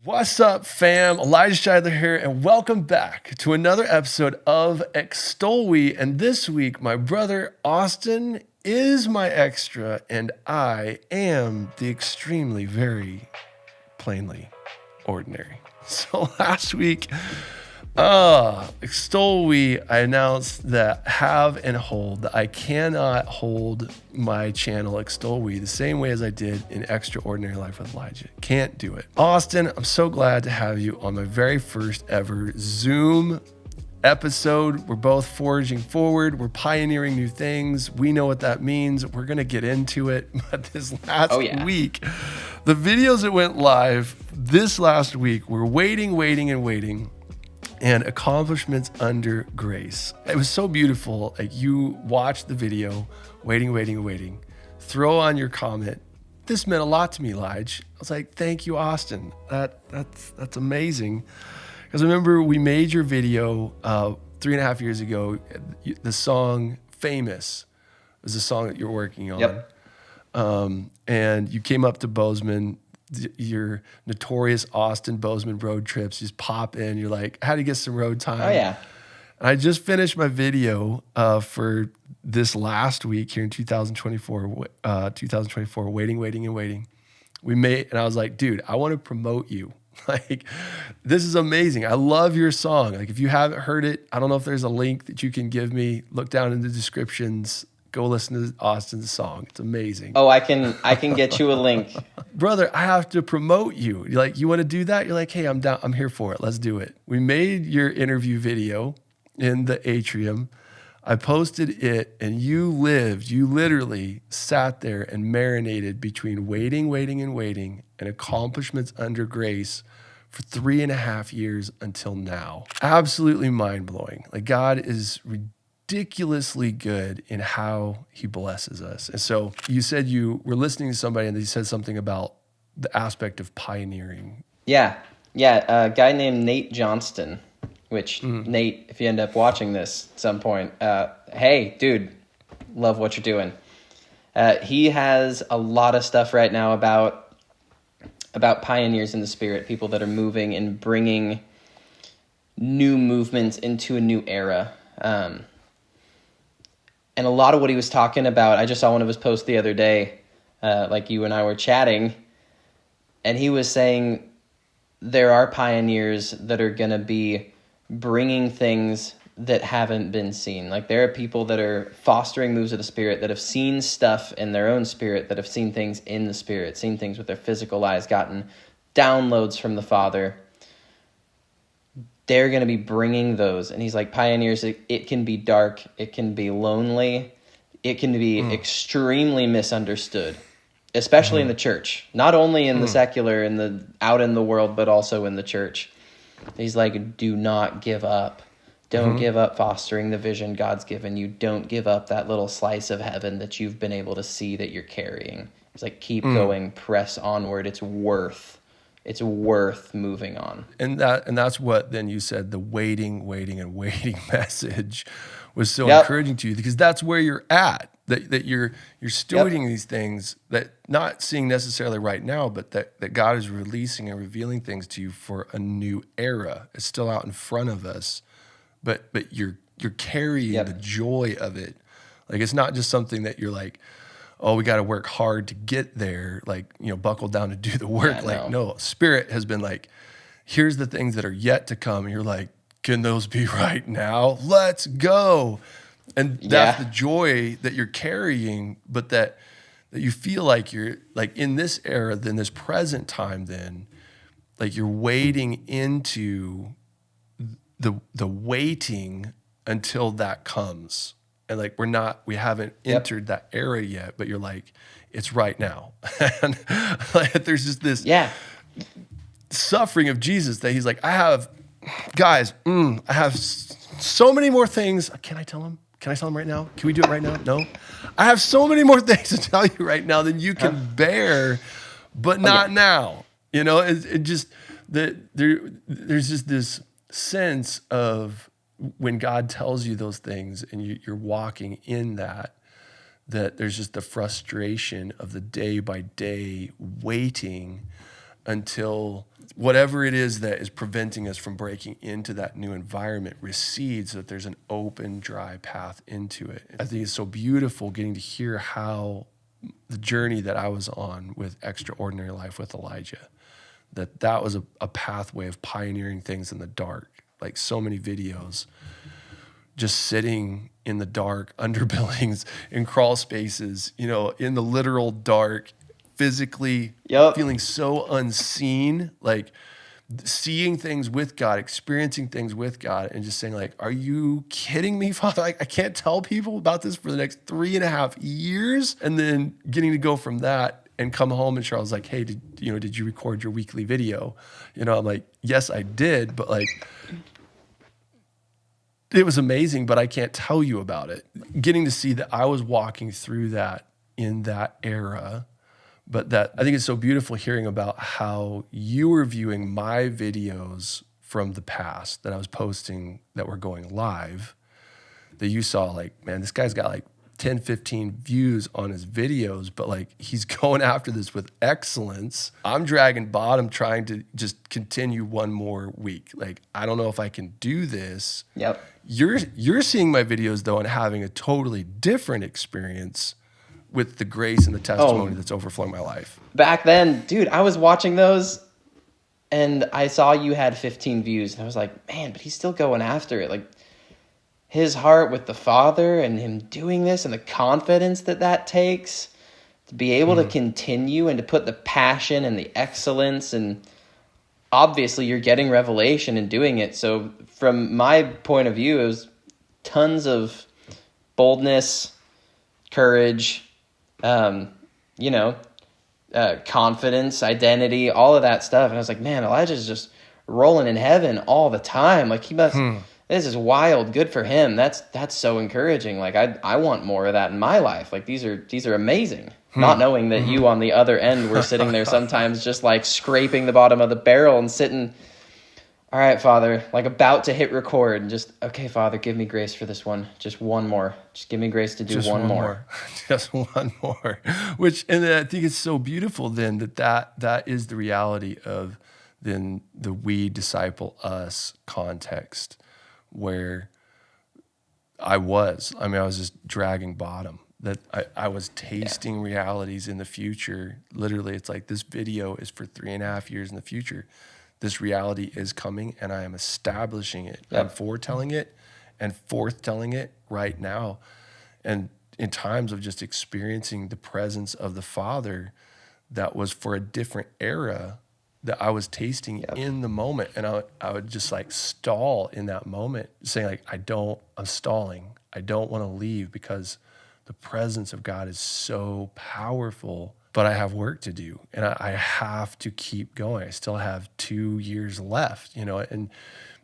What's up, fam? Elijah Scheidler here, and welcome back to another episode of EXTOL WE. And this week, my brother Austin is my extra, and I am the extremely, very plainly ordinary. So last week, EXTOL WE, I announced that I cannot hold my channel EXTOL WE the same way as I did in Extraordinary Life with Elijah. Can't do it. Austin, I'm so glad to have you on my very first ever Zoom episode. We're both forging forward. We're pioneering new things. We know what that means. We're going to get into it. But this last week, the videos that went live this last week were waiting. And accomplishments under grace. It was so beautiful. Like, you watched the video, waiting. Throw on your comment. This meant a lot to me, Lige. I was like, thank you, Austin. That's amazing. Because I remember we made your video 3.5 years ago. The song "Famous" was the song that you're working on. Yep. And you came up to Bozeman. Your notorious Austin Bozeman road trips, you just pop in. You're like, how to get some road time? Oh yeah. And I just finished my video for this last week here in 2024. Waiting. And I was like, dude, I want to promote you. Like, this is amazing. I love your song. Like, if you haven't heard it, I don't know if there's a link that you can give me. Look down in the descriptions. Go listen to Austin's song. It's amazing. Oh, I can get you a link. Brother, I have to promote you. You're like, you want to do that? You're like, hey, I'm down. I'm here for it. Let's do it. We made your interview video in the atrium. I posted it, and you literally sat there and marinated between waiting and accomplishments under grace for 3.5 years until now. Absolutely mind-blowing. Like, God is ridiculously good in how he blesses us. And so you said you were listening to somebody and they said something about the aspect of pioneering. Yeah. A guy named Nate Johnston, which Nate, if you end up watching this at some point, hey, dude, love what you're doing. He has a lot of stuff right now about pioneers in the spirit, people that are moving and bringing new movements into a new era. And a lot of what he was talking about, I just saw one of his posts the other day, like you and I were chatting, and he was saying there are pioneers that are going to be bringing things that haven't been seen. Like, there are people that are fostering moves of the spirit that have seen stuff in their own spirit, that have seen things in the spirit, seen things with their physical eyes, gotten downloads from the Father. They're going to be bringing those. And he's like, pioneers, it can be dark. It can be lonely. It can be extremely misunderstood, especially in the church, not only in the secular, out in the world, but also in the church. He's like, do not give up. Don't give up fostering the vision God's given you. Don't give up that little slice of heaven that you've been able to see that you're carrying. He's like, keep going, press onward. It's worth moving on. And that's what then you said the waiting message was so encouraging to you, because that's where you're at, that you're stewarding these things that not seeing necessarily right now, but that God is releasing and revealing things to you for a new era. It's still out in front of us, but you're carrying the joy of it. Like, it's not just something that you're like, oh, we got to work hard to get there, like, buckle down to do the work. Yeah, no, Spirit has been like, here's the things that are yet to come. And you're like, can those be right now? Let's go. And that's the joy that you're carrying, but that you feel like you're like in this era, then this present time, then like you're wading into the waiting until that comes. And like, we haven't entered that era yet, but you're like, it's right now. And like, there's just this suffering of Jesus that he's like, I have so many more things. Can I tell him? Can I tell him right now? Can we do it right now? No. I have so many more things to tell you right now than you can bear, but not now. It just, there's just this sense of, when God tells you those things and you're walking in that there's just the frustration of the day by day waiting until whatever it is that is preventing us from breaking into that new environment recedes so that there's an open, dry path into it. I think it's so beautiful getting to hear how the journey that I was on with Extraordinary Life with Elijah, that was a pathway of pioneering things in the dark. Like so many videos, just sitting in the dark, under buildings, in crawl spaces, you know, in the literal dark, physically feeling so unseen, like seeing things with God, experiencing things with God, and just saying like, are you kidding me, Father? Like, I can't tell people about this for the next 3.5 years. And then getting to go from that and come home and Charles like, hey, did you record your weekly video? You know, I'm like, yes, I did. But like, it was amazing, but I can't tell you about it. Getting to see that I was walking through that in that era. But that I think it's so beautiful hearing about how you were viewing my videos from the past that I was posting that were going live, that you saw like, man, this guy's got like 10, 15 views on his videos, but like he's going after this with excellence. I'm dragging bottom trying to just continue one more week. Like, I don't know if I can do this. Yep. You're seeing my videos though and having a totally different experience with the grace and the testimony that's overflowing my life. Back then, dude, I was watching those and I saw you had 15 views and I was like, man, but he's still going after it. Like his heart with the Father and him doing this and the confidence that takes to be able to continue and to put the passion and the excellence, and obviously you're getting revelation in doing it. So from my point of view, it was tons of boldness, courage, confidence, identity, all of that stuff. And I was like, man, Elijah's just rolling in heaven all the time. Like he must, this is wild. Good for him. That's so encouraging. Like I want more of that in my life. Like these are amazing. Not knowing that you on the other end were sitting there sometimes just like scraping the bottom of the barrel and sitting, all right, Father, like about to hit record and just, okay, Father, give me grace for this one. Just one more. Just give me grace to do just one more. Just one more. And I think it's so beautiful then that is the reality of then the we disciple us context where I was just dragging bottom. That I was tasting realities in the future. Literally, it's like this video is for 3.5 years in the future. This reality is coming and I am establishing it. Yep. I'm foretelling it and forthtelling it right now. And in times of just experiencing the presence of the Father that was for a different era that I was tasting in the moment. And I would just like stall in that moment, saying like, I'm stalling. I don't want to leave because the presence of God is so powerful. But I have work to do, and I have to keep going. I still have 2 years left, and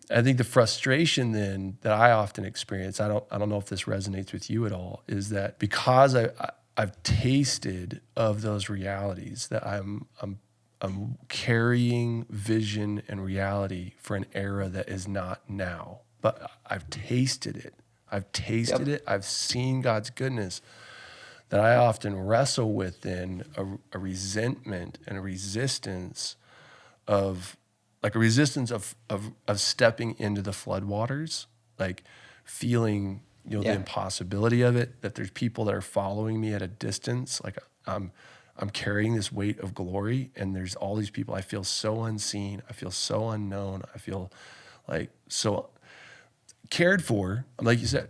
I think the frustration then that I often experience, I don't know if this resonates with you at all, is that because I've tasted of those realities, that I'm carrying vision and reality for an era that is not now. But I've tasted it. I've seen God's goodness. That I often wrestle with in a resentment and a resistance of stepping into the floodwaters, like feeling, the impossibility of it, that there's people that are following me at a distance. Like I'm carrying this weight of glory and there's all these people. I feel so unseen. I feel so unknown. I feel like so cared for. Like you said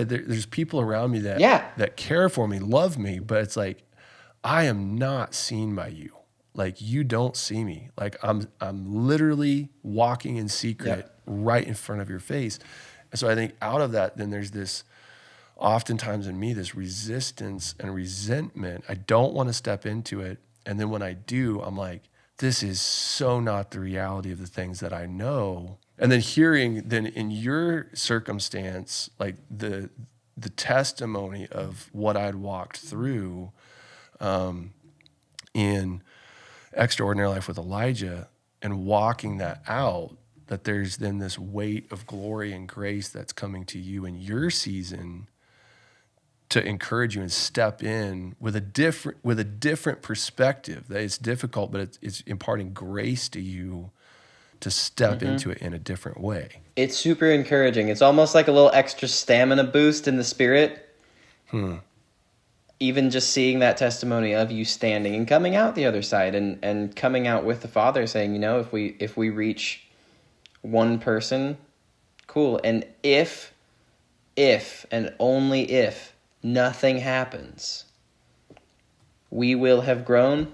there's people around me that care for me, love me, but it's like, I am not seen by you. Like you don't see me. Like I'm literally walking in secret right in front of your face. And so I think out of that, then there's this, oftentimes in me, this resistance and resentment. I don't want to step into it. And then when I do, I'm like, this is so not the reality of the things that I know. And then hearing then in your circumstance, like the testimony of what I'd walked through in Extraordinary Life with Elijah and walking that out, that there's then this weight of glory and grace that's coming to you in your season to encourage you and step in with a different perspective. That it's difficult, but it's imparting grace to you to step into it in a different way. It's super encouraging. It's almost like a little extra stamina boost in the spirit. Even just seeing that testimony of you standing and coming out the other side and coming out with the Father saying, if we reach one person, cool. And if and only if nothing happens, we will have grown.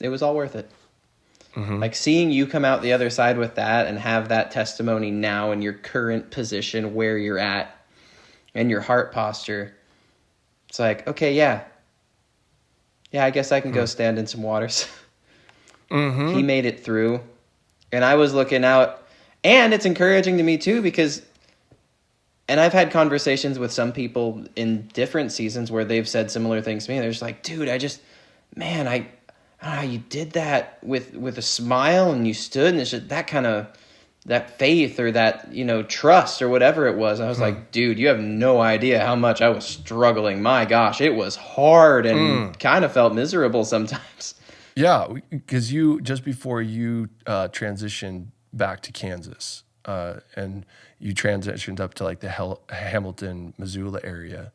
It was all worth it. Like seeing you come out the other side with that and have that testimony now in your current position where you're at and your heart posture. It's like, okay, yeah, I guess I can go stand in some waters. He made it through. And I was looking out. And it's encouraging to me too because, and I've had conversations with some people in different seasons where they've said similar things to me. They're just like, dude, I don't know how you did that with a smile and you stood and it's just that kind of, that faith or that, trust or whatever it was. I was like, dude, you have no idea how much I was struggling. My gosh, it was hard and kind of felt miserable sometimes. Yeah, because just before you transitioned back to Kansas and you transitioned up to like the Hamilton, Missoula area,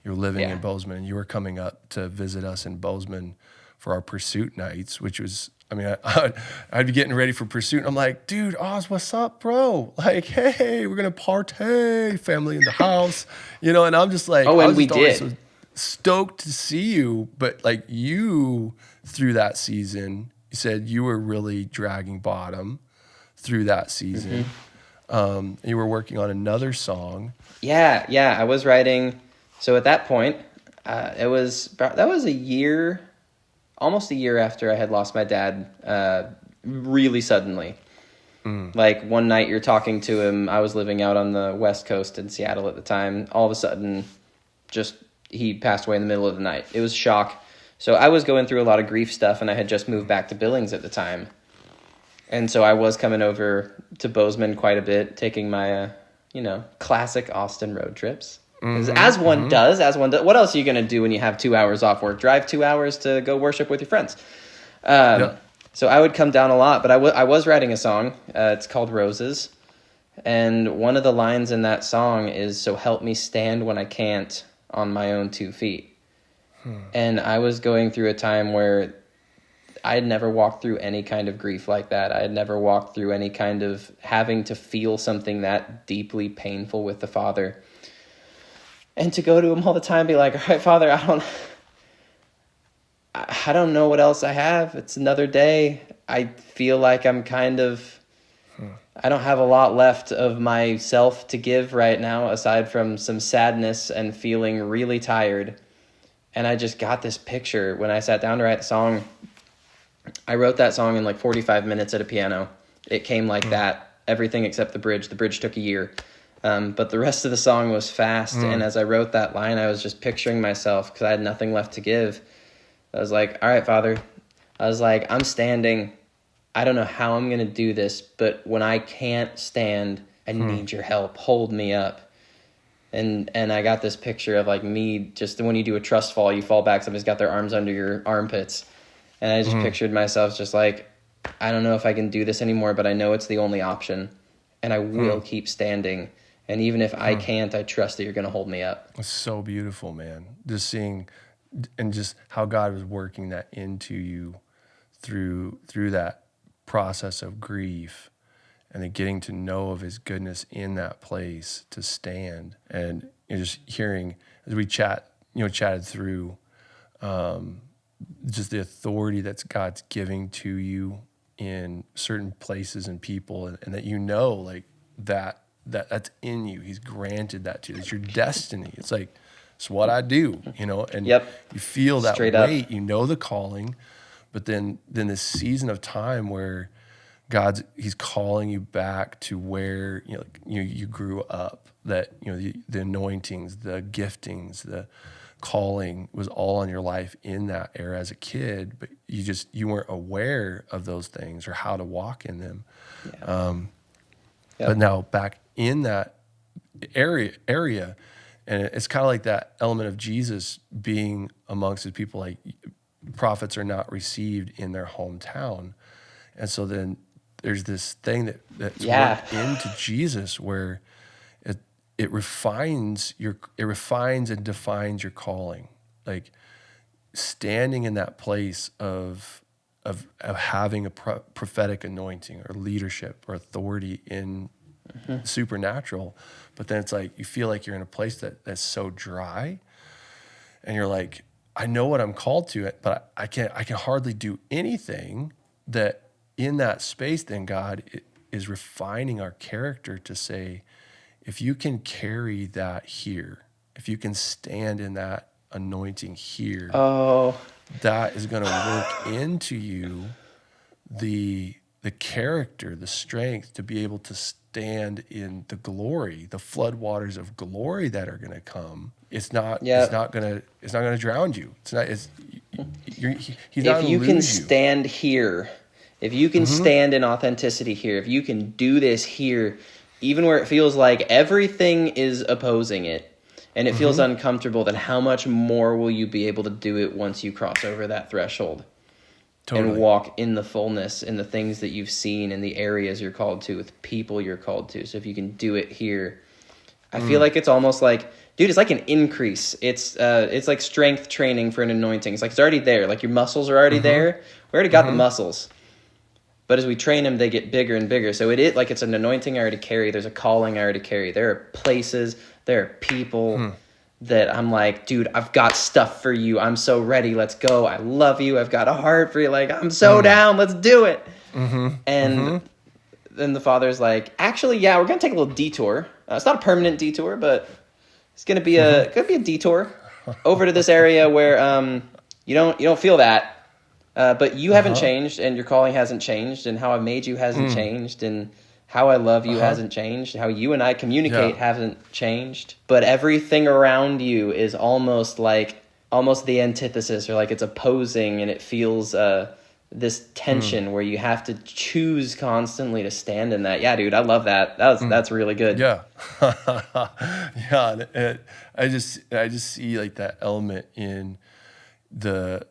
you were living in Bozeman and you were coming up to visit us in Bozeman for our Pursuit nights, which was, I'd be getting ready for Pursuit. And I'm like, dude, Oz, what's up, bro? Like, hey, we're going to partay, family in the house, and I'm just like, oh, and we did. So stoked to see you. But like you, through that season, you said you were really dragging bottom through that season. You were working on another song. Yeah. I was writing. So at that point, that was almost a year after I had lost my dad, really suddenly. Like one night you're talking to him. I was living out on the West Coast in Seattle at the time. All of a sudden, he passed away in the middle of the night. It was shock. So I was going through a lot of grief stuff, and I had just moved back to Billings at the time. And so I was coming over to Bozeman quite a bit, taking my, classic Austin road trips. As one does. What else are you going to do when you have 2 hours off work? Drive 2 hours to go worship with your friends. So I would come down a lot, but I was writing a song. It's called Roses. And one of the lines in that song is, so help me stand when I can't on my own 2 feet. And I was going through a time where I had never walked through any kind of grief like that. I had never walked through any kind of having to feel something that deeply painful with the Father. And to go to him all the time, be like, all right, Father, I don't know what else I have. It's another day. I feel like I'm I don't have a lot left of myself to give right now, aside from some sadness and feeling really tired. And I just got this picture when I sat down to write the song. I wrote that song in like 45 minutes at a piano. It came like that, everything except the bridge. The bridge took a year. But the rest of the song was fast. And as I wrote that line, I was just picturing myself because I had nothing left to give. I was like, all right, Father. I was like, I'm standing. I don't know how I'm going to do this, but when I can't stand, I need your help. Hold me up. And I got this picture of like me, just when you do a trust fall, you fall back, somebody's got their arms under your armpits. And I just pictured myself just like, I don't know if I can do this anymore, but I know it's the only option. And I will keep standing. And even if I can't, I trust that you're going to hold me up. It's so beautiful, man. Just seeing and just how God was working that into you through that process of grief, and then getting to know of his goodness in that place to stand. And just hearing as we chatted through just the authority that God's giving to you in certain places and people, and that like that's in you. He's granted that to you. It's your destiny. It's like, it's what I do, and you feel that Straight weight, up. the calling, but then this season of time where he's calling you back to where, you grew up, that, the anointings, the giftings, the calling was all on your life in that era as a kid, but you weren't aware of those things or how to walk in them. Yeah. But now back in that area And it's kind of like that element of Jesus being amongst his people, like prophets are not received in their hometown. And so then there's this thing that's worked into Jesus where it refines and defines your calling. Like standing in that place of having a prophetic anointing or leadership or authority in supernatural, but then it's like you feel like you're in a place that's so dry, and you're like, I know what I'm called to, but I can hardly do anything. That in that space, then God is refining our character to say, if you can carry that here, if you can stand in that anointing here, that is going to work into you the character, the strength to be able to stand in the glory, the floodwaters of glory that are going to come. It's not going to drown you. He's not if you can stand here, if you can stand in authenticity here, if you can do this here, even where it feels like everything is opposing it and it feels uncomfortable, then how much more will you be able to do it once you cross over that threshold? Totally. And walk in the fullness, in the things that you've seen, in the areas you're called to, with people you're called to. So if you can do it here, I feel like it's almost like, dude, it's like an increase. It's like strength training for an anointing. It's like it's already there. Like your muscles are already there. We already got the muscles. But as we train them, they get bigger and bigger. So it's an anointing I already carry. There's a calling I already carry. There are places, there are people that I'm like, dude, I've got stuff for you. I'm so ready. Let's go. I love you. I've got a heart for you. Like, I'm so down. Let's do it. And then the father's like, actually, yeah, we're going to take a little detour. It's not a permanent detour, but it's going to be a detour over to this area where you don't feel that. But you haven't changed, and your calling hasn't changed, and how I made you hasn't changed, and how I love you hasn't changed, how you and I communicate hasn't changed. But everything around you is almost the antithesis, or like it's opposing, and it feels this tension where you have to choose constantly to stand in that. Yeah, dude, I love that. That's really good. Yeah. I just see like that element in the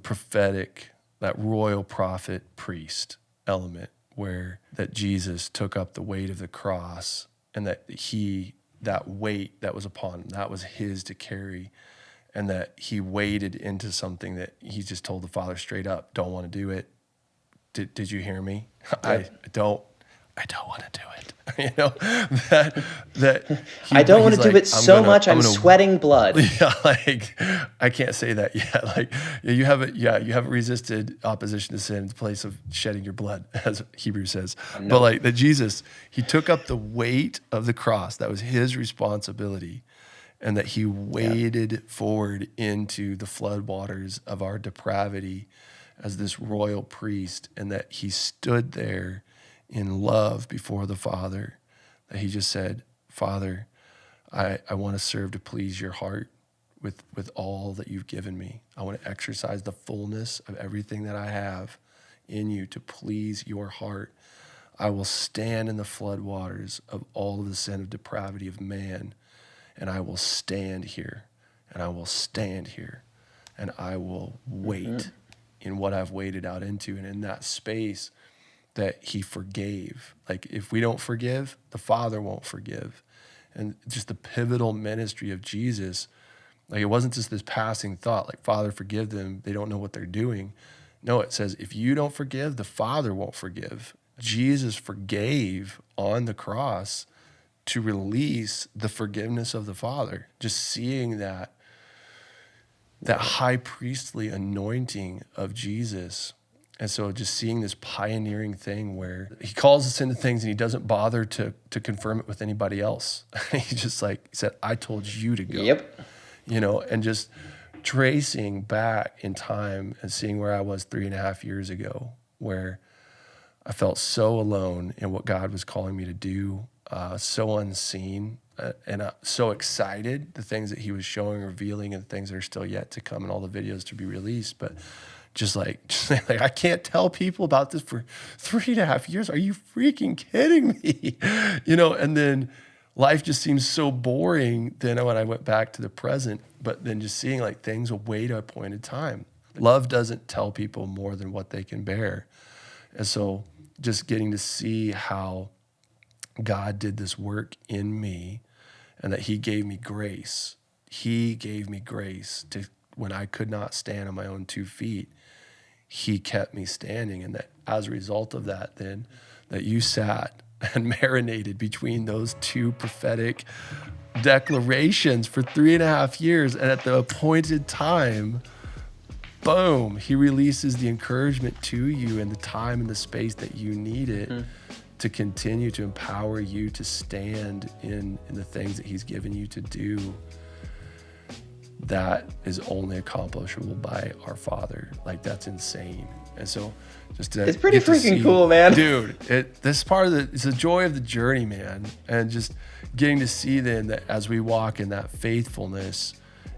prophetic, that royal prophet priest element, where that Jesus took up the weight of the cross, and that that weight that was upon him, that was his to carry, and that he waded into something that he just told the Father straight up, don't want to do it. Did you hear me? Yep. I don't want to do it. You know, I don't want to do it so much. I'm sweating blood. Yeah, like I can't say that yet. Like you haven't resisted opposition to sin in the place of shedding your blood, as Hebrews says. But like that Jesus, he took up the weight of the cross. That was his responsibility, and that he waded forward into the floodwaters of our depravity as this royal priest, and that he stood there in love before the Father, that he just said, Father, I want to serve to please your heart with all that you've given me. I want to exercise the fullness of everything that I have in you to please your heart. I will stand in the floodwaters of all of the sin of depravity of man, and I will stand here, and I will stand here, and I will wait in what I've waded out into. And in that space, that he forgave. Like if we don't forgive, the Father won't forgive. And just the pivotal ministry of Jesus, like it wasn't just this passing thought, like, Father, forgive them, they don't know what they're doing. No, it says, if you don't forgive, the Father won't forgive. Jesus forgave on the cross to release the forgiveness of the Father. Just seeing that high priestly anointing of Jesus. And so just seeing this pioneering thing where he calls us into things and he doesn't bother to confirm it with anybody else. He said, I told you to go. Yep. You know, and just tracing back in time and seeing where I was 3.5 years ago, where I felt so alone in what God was calling me to do, so unseen, and so excited, the things that he was showing, revealing, and the things that are still yet to come, and all the videos to be released. But just like I can't tell people about this for 3.5 years. Are you freaking kidding me? You know, and then life just seems so boring then when I went back to the present, but then just seeing like things will wait a appointed time. Love doesn't tell people more than what they can bear. And so just getting to see how God did this work in me and that he gave me grace. He gave me grace to when I could not stand on my own 2 feet, he kept me standing. And that as a result of that, then that you sat and marinated between those 2 prophetic declarations for 3.5 years. And at the appointed time, boom, he releases the encouragement to you in the time and the space that you need it to continue to empower you to stand in the things that he's given you to do. That is only accomplishable by our Father. Like, that's insane. And so just to it's pretty freaking cool, man. Dude, this part of it's the joy of the journey, man. And just getting to see then that as we walk in that faithfulness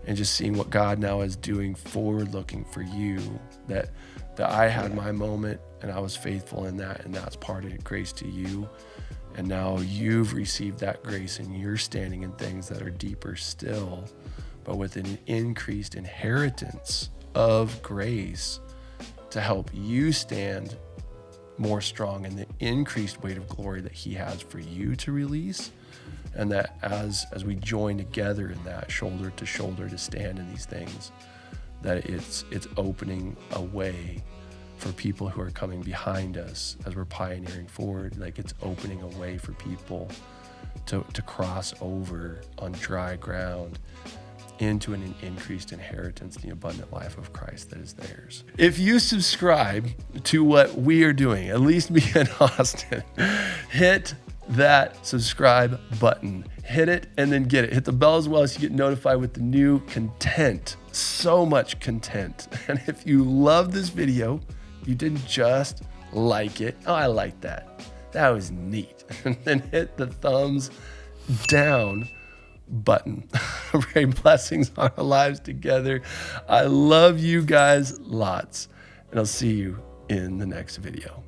and just seeing what God now is doing forward looking for you, that I had my moment and I was faithful in that, and that's part of grace to you. And now you've received that grace and you're standing in things that are deeper still, but with an increased inheritance of grace to help you stand more strong in the increased weight of glory that he has for you to release. And that as we join together in that shoulder to shoulder to stand in these things, that it's opening a way for people who are coming behind us as we're pioneering forward. Like, it's opening a way for people to cross over on dry ground into an increased inheritance, the abundant life of Christ that is theirs. If you subscribe to what we are doing, at least me and Austin, hit that subscribe button. Hit it and then get it. Hit the bell as well so you get notified with the new content. So much content. And if you love this video, you didn't just like it. Oh, I like that. That was neat. And then hit the thumbs down button. Pray blessings on our lives together. I love you guys lots. And I'll see you in the next video.